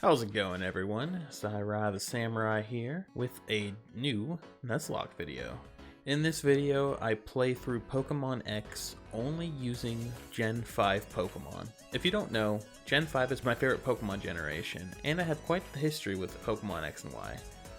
How's it going, everyone? Saira the Samurai here with a new Nuzlocke video. In this video, I play through Pokemon X only using Gen 5 Pokemon. If you don't know, Gen 5 is my favorite Pokemon generation, and I have quite the history with Pokemon X and Y,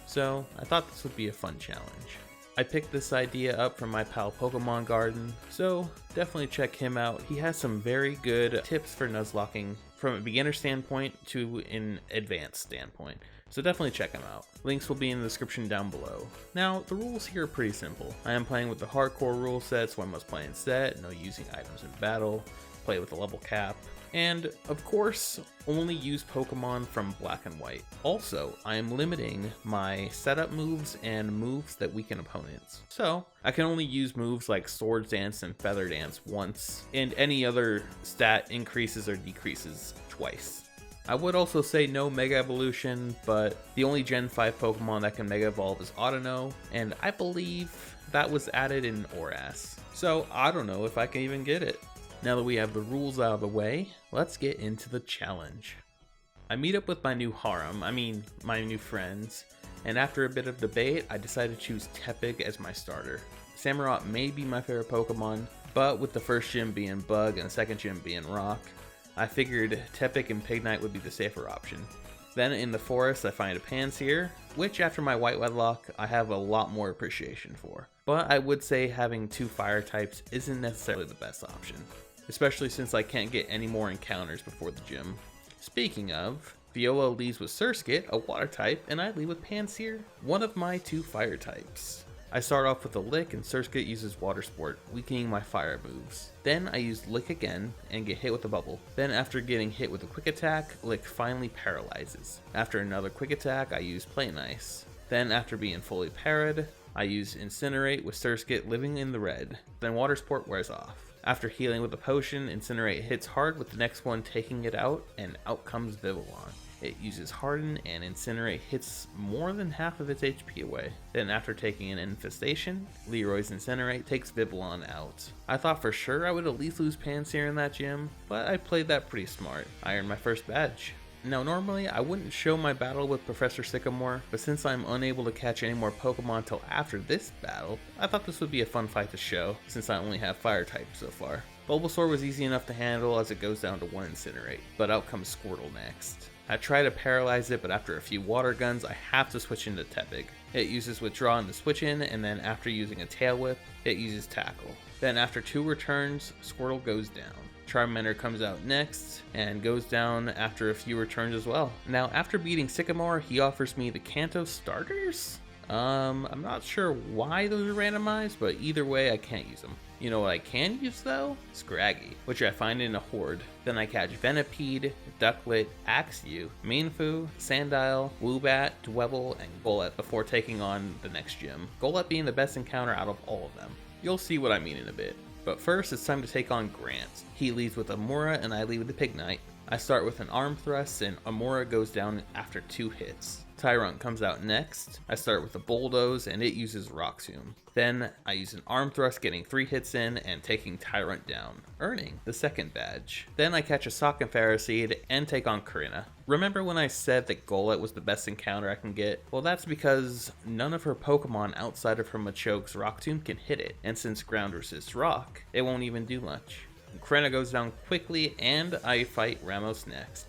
so I thought this would be a fun challenge. I picked this idea up from my pal Pokemon Garden, so definitely check him out. He has some very good tips for Nuzlocking from a beginner standpoint to an advanced standpoint, so definitely check him out. Links will be in the description down below. Now, the rules here are pretty simple. I am playing with the hardcore rule set, so I must play in set, no using items in battle, play with a level cap, and of course, only use Pokemon from Black and White. Also, I am limiting my setup moves and moves that weaken opponents. So, I can only use moves like Sword Dance and Feather Dance once, and any other stat increases or decreases twice. I would also say no Mega Evolution, but the only Gen 5 Pokemon that can Mega Evolve is Audino, and I believe that was added in Oras. So, I don't know if I can even get it. Now that we have the rules out of the way, let's get into the challenge. I meet up with my new my new friends, and after a bit of debate, I decided to choose Tepig as my starter. Samurott may be my favorite Pokemon, but with the first gym being Bug and the second gym being Rock, I figured Tepig and Pignite would be the safer option. Then in the forest I find a Pansear, which after my White Wedlock I have a lot more appreciation for. But I would say having two fire types isn't necessarily the best option, especially since I can't get any more encounters before the gym. Speaking of, Viola leads with Surskit, a water type, and I lead with Pansear, one of my two fire types. I start off with a Lick and Surskit uses Water Sport, weakening my fire moves. Then I use Lick again and get hit with a Bubble. Then after getting hit with a Quick Attack, Lick finally paralyzes. After another Quick Attack, I use Plain Ice. Then after being fully parried, I use Incinerate with Surskit living in the red. Then Water Sport wears off. After healing with a potion, Incinerate hits hard with the next one taking it out, and out comes Vivillon. It uses Harden, and Incinerate hits more than half of its HP away. Then after taking an Infestation, Leroy's Incinerate takes Vivillon out. I thought for sure I would at least lose Pansear in that gym, but I played that pretty smart. I earned my first badge. Now normally I wouldn't show my battle with Professor Sycamore, but since I'm unable to catch any more Pokemon till after this battle, I thought this would be a fun fight to show, since I only have fire types so far. Bulbasaur was easy enough to handle as it goes down to one Incinerate, but out comes Squirtle next. I try to paralyze it, but after a few water guns, I have to switch into Tepig. It uses Withdraw in the switch in, and then after using a Tail Whip, it uses Tackle. Then after 2 returns, Squirtle goes down. Charmander comes out next, and goes down after a few returns as well. Now after beating Sycamore, he offers me the Kanto starters? I'm not sure why those are randomized, but either way I can't use them. You know what I can use though? Scraggy, which I find in a horde. Then I catch Venipede, Ducklet, Axew, Mienfoo, Sandile, Woobat, Dwebble, and Golett before taking on the next gym. Golett being the best encounter out of all of them. You'll see what I mean in a bit. But first it's time to take on Grant. He leads with Amora and I lead with the Pignite. I start with an Arm Thrust and Amora goes down after 2 hits. Tyrunt comes out next. I start with a Bulldoze and it uses Rock Tomb. Then I use an Arm Thrust getting 3 hits in and taking Tyrunt down, earning the second badge. Then I catch a Sock and Ferroseed and take on Corinna. Remember when I said that Golett was the best encounter I can get? Well, that's because none of her Pokemon outside of her Machoke's Rock Tomb can hit it, and since ground resists rock, it won't even do much. Corinna goes down quickly and I fight Ramos next.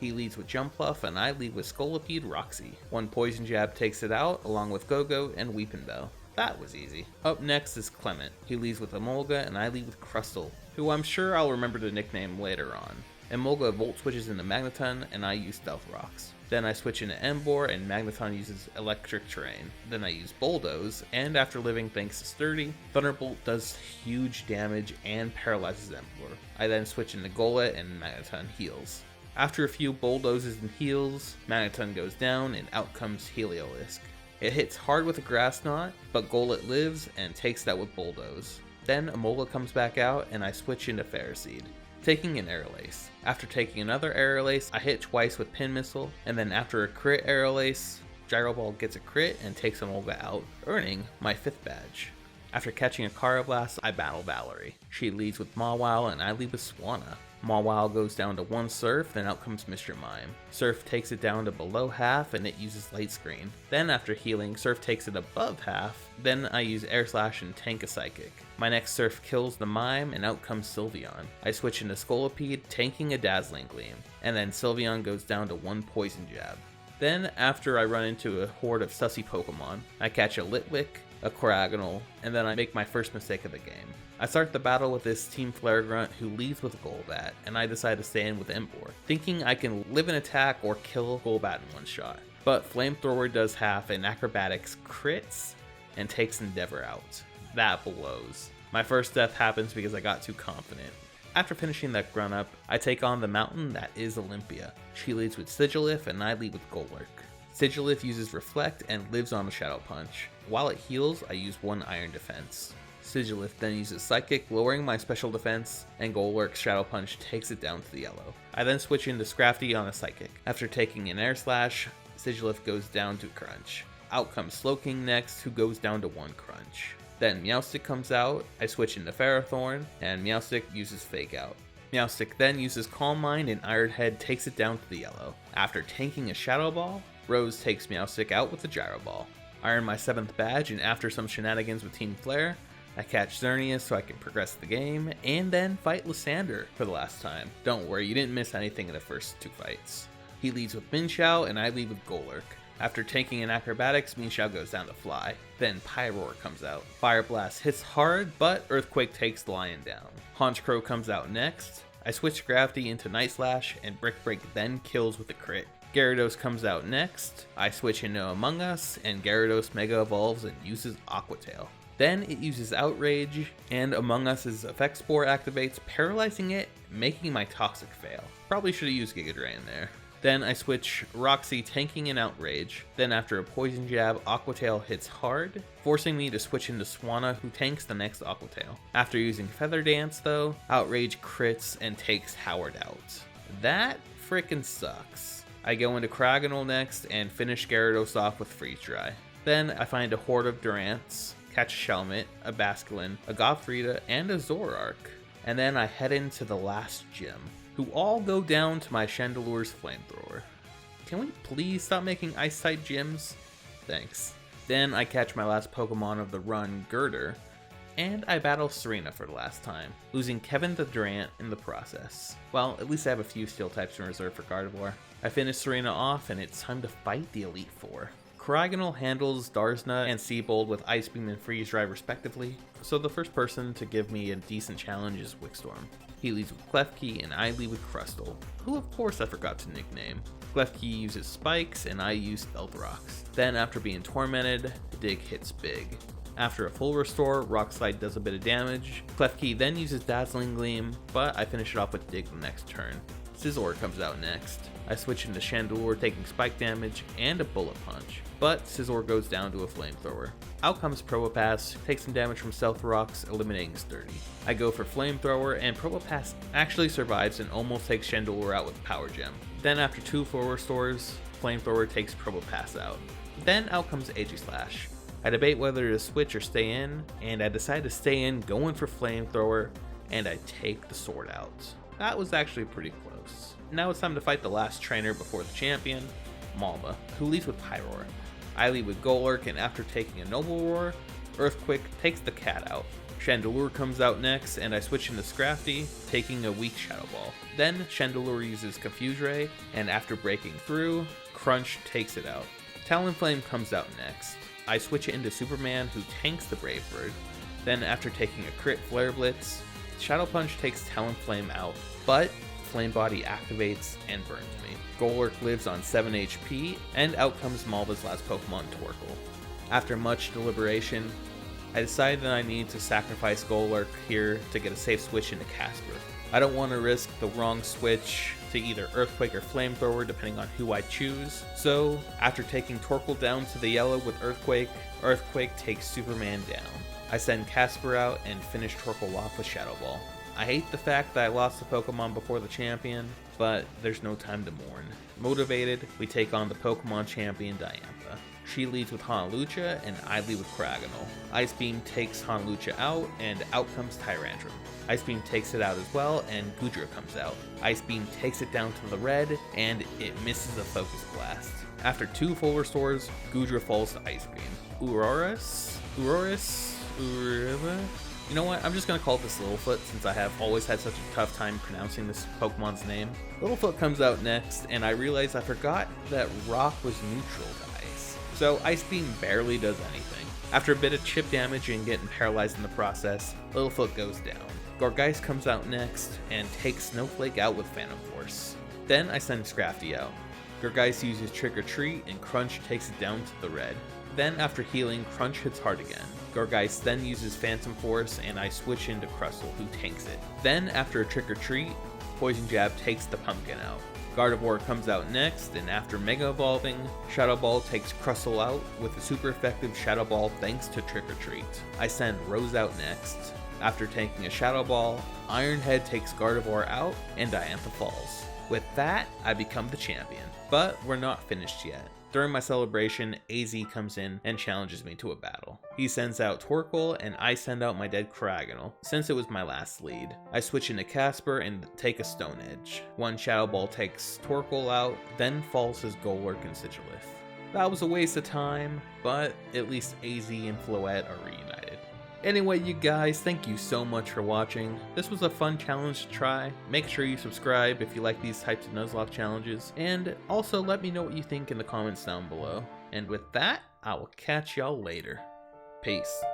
He leads with Jumpluff and I lead with Scolipede Roxy. One Poison Jab takes it out along with Go-Go and Weepinbell. That was easy. Up next is Clement. He leads with Emolga and I lead with Crustle, who I'm sure I'll remember the nickname later on. Emolga Volt switches into Magneton and I use Stealth Rocks. Then I switch into Emboar and Magneton uses Electric Terrain. Then I use Bulldoze, and after living thanks to Sturdy, Thunderbolt does huge damage and paralyzes Emboar. I then switch into Golett and Magneton heals. After a few Bulldozes and heals, Magneton goes down and out comes Heliolisk. It hits hard with a Grass Knot, but Golett lives and takes that with Bulldoze. Then Amola comes back out and I switch into Ferroseed, taking an Aerial Ace. After taking another Aerial Ace, I hit twice with Pin Missile, and then after a crit Aerial Ace, Gyro Ball gets a crit and takes Amolga out, earning my 5th badge. After catching a Karrablast, I battle Valerie. She leads with Mawile and I lead with Swanna. Mawile goes down to 1 Surf, then out comes Mr. Mime. Surf takes it down to below half and it uses Light Screen. Then after healing, Surf takes it above half, then I use Air Slash and tank a Psychic. My next Surf kills the Mime and out comes Sylveon. I switch into Scolipede, tanking a Dazzling Gleam, and then Sylveon goes down to 1 Poison Jab. Then after I run into a horde of sussy Pokemon, I catch a Litwick, a Coragonal, and then I make my first mistake of the game. I start the battle with this Team Flare Grunt who leads with Golbat, and I decide to stay in with Emboar, thinking I can live an attack or kill Golbat in one shot. But Flamethrower does half and Acrobatics crits and takes Endeavor out. That blows. My first death happens because I got too confident. After finishing that grunt up, I take on the mountain that is Olympia. She leads with Sigilif and I lead with Golurk. Sigilif uses Reflect and lives on a Shadow Punch. While it heals, I use 1 Iron Defense. Sigilif then uses Psychic, lowering my special defense, and Golurk's Shadow Punch takes it down to the yellow. I then switch into Scrafty on a Psychic. After taking an Air Slash, Sigilif goes down to Crunch. Out comes Slowking next, who goes down to 1 Crunch. Then Meowstic comes out, I switch into Ferrothorn, and Meowstic uses Fake Out. Meowstic then uses Calm Mind and Iron Head takes it down to the yellow. After tanking a Shadow Ball, Rose takes Meowstic out with the Gyro Ball. I earn my 7th badge, and after some shenanigans with Team Flare, I catch Xerneas so I can progress the game, and then fight Lysander for the last time. Don't worry, you didn't miss anything in the first 2 fights. He leads with Minshao, and I lead with Golurk. After tanking an Acrobatics, Minshao goes down to Fly. Then Pyroar comes out. Fire Blast hits hard, but Earthquake takes the Lion down. Honchkrow comes out next. I switch Scrafty into Night Slash, and Brick Break then kills with a crit. Gyarados comes out next. I switch into Among Us, and Gyarados Mega Evolves and uses Aqua Tail. Then it uses Outrage, and Among Us's Effect Spore activates, paralyzing it, making my Toxic fail. Probably should have used Giga Drain there. Then I switch Roxy, tanking an Outrage. Then after a Poison Jab, Aqua Tail hits hard, forcing me to switch into Swanna, who tanks the next Aqua Tail. After using Feather Dance though, Outrage crits and takes Howard out. That frickin' sucks. I go into Coragonal next and finish Gyarados off with Freeze Dry. Then I find a horde of Durants, catch a Shelmet, a Basculin, a Gothorita, and a Zoroark. And then I head into the last gym, who all go down to my Chandelure's Flamethrower. Can we please stop making Ice-type gyms? Thanks. Then I catch my last Pokemon of the run, Girder, and I battle Serena for the last time, losing Kevin the Durant in the process. Well, at least I have a few Steel types in reserve for Gardevoir. I finish Serena off, and it's time to fight the Elite Four. Coragonal handles Darsna and Seabold with Ice Beam and Freeze Dry respectively, so the first person to give me a decent challenge is Wickstorm. He leads with Klefki and I lead with Crustle, who of course I forgot to nickname. Klefki uses Spikes and I use Stealth Rocks. Then after being tormented, Dig hits big. After a full restore, Rock Slide does a bit of damage. Klefki then uses Dazzling Gleam, but I finish it off with Dig the next turn. Scizor comes out next. I switch into Chandelure taking spike damage and a Bullet Punch, but Scizor goes down to a Flamethrower. Out comes Probopass, takes some damage from Stealth Rocks, eliminating Sturdy. I go for Flamethrower, and Probopass actually survives and almost takes Chandelure out with Power Gem. Then after 2 full restores, Flamethrower takes Probopass out. Then out comes Aegislash. I debate whether to switch or stay in, and I decide to stay in, going for Flamethrower, and I take the sword out. That was actually pretty close. Now it's time to fight the last trainer before the champion, Malma, who leads with Pyroar. I lead with Golurk, and after taking a Noble Roar, Earthquake takes the cat out. Chandelure comes out next, and I switch into Scrafty, taking a weak Shadow Ball. Then Chandelure uses Confuse Ray, and after breaking through, Crunch takes it out. Talonflame comes out next. I switch it into Superman, who tanks the Brave Bird. Then after taking a crit Flare Blitz, Shadow Punch takes Talonflame out, but Flame Body activates and burns me. Golurk lives on 7 HP, and out comes Malva's last Pokemon, Torkoal. After much deliberation, I decide that I need to sacrifice Golurk here to get a safe switch into Casper. I don't want to risk the wrong switch to either Earthquake or Flamethrower depending on who I choose, so after taking Torkoal down to the yellow with Earthquake, Earthquake takes Superman down. I send Casper out and finish Torkoal off with Shadow Ball. I hate the fact that I lost the Pokemon before the champion, but there's no time to mourn. Motivated, we take on the Pokemon champion Diantha. She leads with Hanalucha, and I lead with Cragonal. Ice Beam takes Hanalucha out, and out comes Tyrantrum. Ice Beam takes it out as well, and Goodra comes out. Ice Beam takes it down to the red, and it misses a Focus Blast. After 2 full restores, Goodra falls to Ice Beam. Uroris? You know what, I'm just gonna call this Littlefoot since I have always had such a tough time pronouncing this Pokemon's name. Littlefoot comes out next, and I realize I forgot that Rock was neutral to Ice. So Ice Beam barely does anything. After a bit of chip damage and getting paralyzed in the process, Littlefoot goes down. Gourgeist comes out next, and takes Snowflake out with Phantom Force. Then I send Scrafty out. Gourgeist uses Trick or Treat, and Crunch takes it down to the red. Then after healing, Crunch hits hard again. Gourgeist then uses Phantom Force, and I switch into Crustle, who tanks it. Then after a Trick or Treat, Poison Jab takes the Pumpkin out. Gardevoir comes out next, and after Mega Evolving, Shadow Ball takes Crustle out with a super effective Shadow Ball thanks to Trick or Treat. I send Rose out next. After taking a Shadow Ball, Iron Head takes Gardevoir out, and Diantha falls. With that, I become the champion. But we're not finished yet. During my celebration, AZ comes in and challenges me to a battle. He sends out Torkoal, and I send out my dead Cragonal, since it was my last lead. I switch into Casper and take a Stone Edge. One Shadow Ball takes Torkoal out, then falls his Golurk and Sigilith. That was a waste of time, but at least AZ and Floette are reunited. Anyway, you guys, thank you so much for watching. This was a fun challenge to try. Make sure you subscribe if you like these types of Nuzlocke challenges, and also let me know what you think in the comments down below. And with that, I will catch y'all later. Peace.